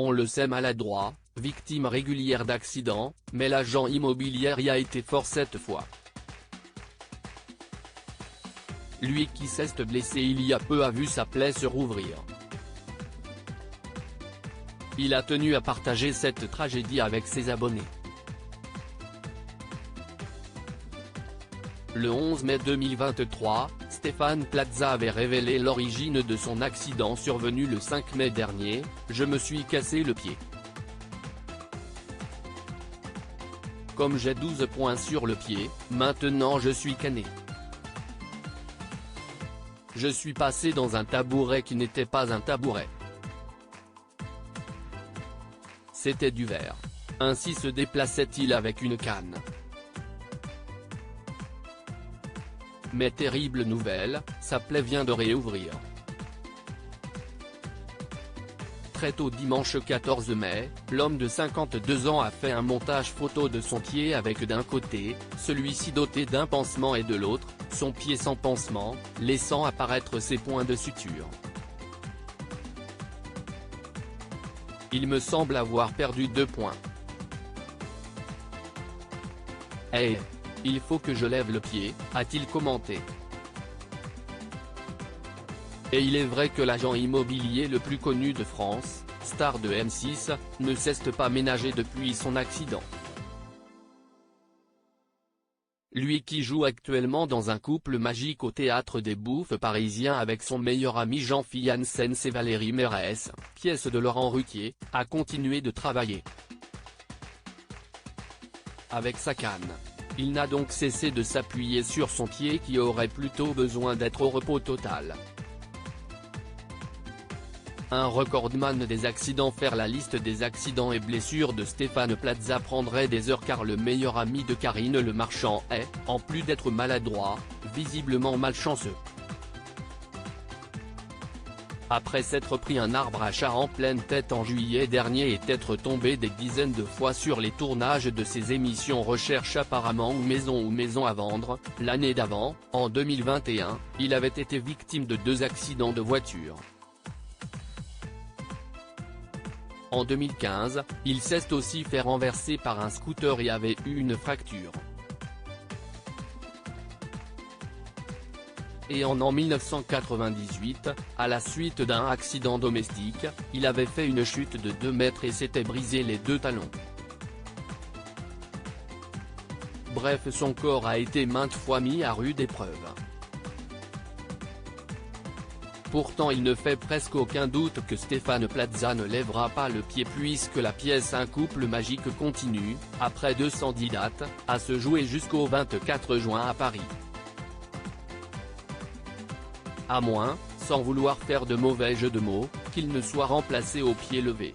On le sait maladroit, victime régulière d'accidents, mais l'agent immobilier y a été fort cette fois. Lui qui s'est blessé il y a peu a vu sa plaie se rouvrir. Il a tenu à partager cette tragédie avec ses abonnés. Le 11 mai 2023, Stéphane Plaza avait révélé l'origine de son accident survenu le 5 mai dernier: « Je me suis cassé le pied. Comme j'ai 12 points sur le pied, maintenant je suis cané. Je suis passé dans un tabouret qui n'était pas un tabouret. C'était du verre. Ainsi se déplaçait-il avec une canne. Mais terrible nouvelle, sa plaie vient de réouvrir. » Très tôt dimanche 14 mai, l'homme de 52 ans a fait un montage photo de son pied avec d'un côté, celui-ci doté d'un pansement et de l'autre, son pied sans pansement, laissant apparaître ses points de suture. « Il me semble avoir perdu 2 points. Hey, il faut que je lève le pied », a-t-il commenté. Et il est vrai que l'agent immobilier le plus connu de France, star de M6, ne s'est pas ménagé depuis son accident. Lui qui joue actuellement dans un couple magique au Théâtre des Bouffes parisien avec son meilleur ami Jean-Philippe Janssens et Valérie Mérès, pièce de Laurent Ruquier, a continué de travailler avec sa canne. Il n'a donc cessé de s'appuyer sur son pied qui aurait plutôt besoin d'être au repos total. Un recordman des accidents. Faire la liste des accidents et blessures de Stéphane Plaza prendrait des heures car le meilleur ami de Karine Le Marchand est, en plus d'être maladroit, visiblement malchanceux. Après s'être pris un arbre à chat en pleine tête en juillet dernier et être tombé des dizaines de fois sur les tournages de ses émissions Recherche apparemment ou Maison à vendre, l'année d'avant, en 2021, il avait été victime de 2 accidents de voiture. En 2015, il s'est aussi fait renverser par un scooter et avait eu une fracture. Et en 1998, à la suite d'un accident domestique, il avait fait une chute de 2 mètres et s'était brisé les 2 talons. Bref, son corps a été maintes fois mis à rude épreuve. Pourtant il ne fait presque aucun doute que Stéphane Plaza ne lèvera pas le pied puisque la pièce Un couple magique continue, après 210 dates, à se jouer jusqu'au 24 juin à Paris. À moins, sans vouloir faire de mauvais jeux de mots, qu'il ne soit remplacé au pied levé.